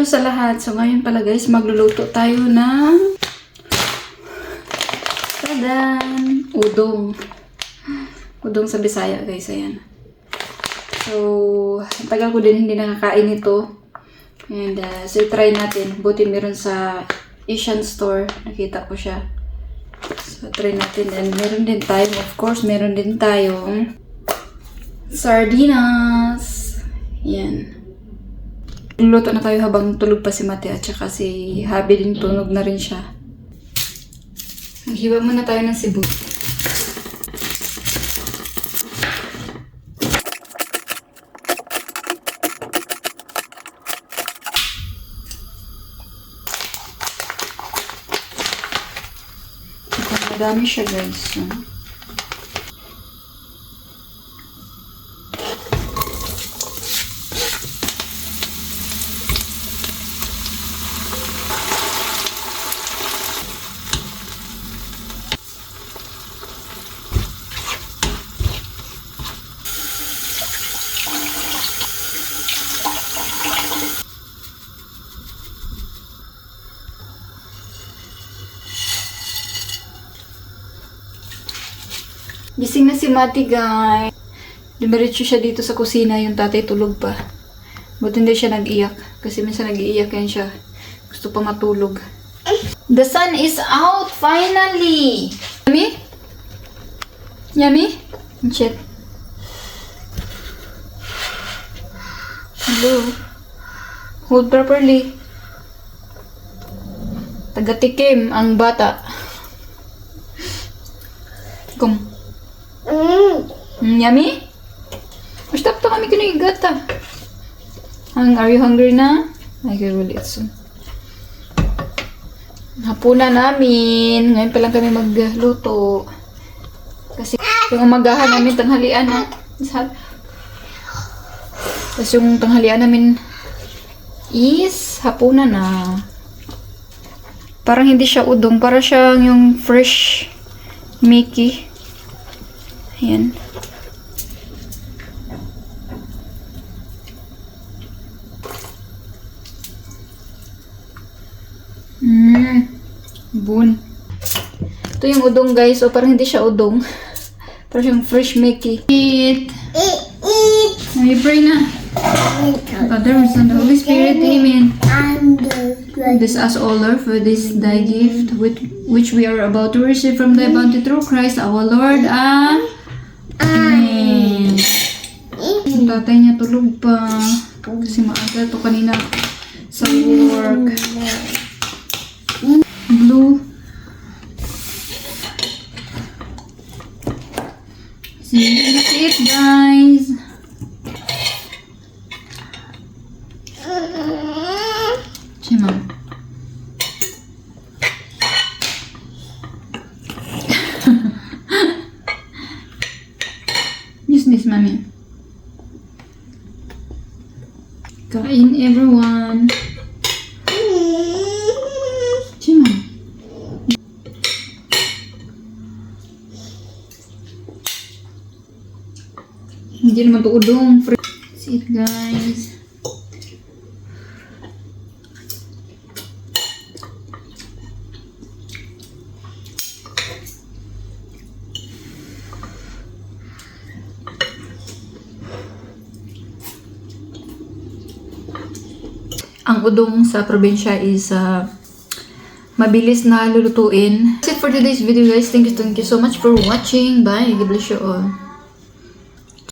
Sa lahat, so ngayon pala guys, magluluto tayo ng tadan! Udong. Udong sa Bisaya guys, ayan. So, tagal ko din hindi nakakain ito. And, so try natin. Buti meron sa Asian store. Nakita ko siya. So, try natin. And meron din tayo, of course, meron din tayong sardinas. Yan. Luluto na tayo habang tulog pa si Mate at saka si Habi din tunog na rin siya. Maghiwa muna tayo ng sibu. Madami siya guys. Gising na si Mati, guys. Dumiretso siya dito sa kusina, yung tatay tulog pa. Buti hindi siya nag-iyak. Kasi minsan nag-iiyak yan siya. Gusto pa matulog. The sun is out, finally! Yummy? Yummy? Shit. Hello. Hold properly. Taga-tikim ang bata. Come. Yummy? Stop to kami kinigata. Are you hungry na? I will eat soon. Hapunan namin. Ngayon pa lang kami magluto. Kasi yung umagahan namin, tanghalian na. Tapos yung tanghalian namin is hapunan na. Parang hindi siya udong. Parang siyang yung fresh Mickey. Ayan. Bun. Ito yung udong guys. O parang hindi siya udong. Parang siyang fresh Mickey. Eat. May pray na. Father, Son, the Holy Spirit. Amen. Bless us all, Lord, for this thy gift which we are about to receive from thy bounty through Christ our Lord. Amen. Yung tatay niya tulog pa. Kasi maaga to kanina sa work. Blue. See, that's it guys. Si Mom. Use this, Mommy. Kain everyone. Si Mom. Hindi naman to udong. See it guys. Ang udong sa probinsya is mabilis na lulutuin. That's it for today's video guys. Thank you so much for watching. Bye. God bless you all.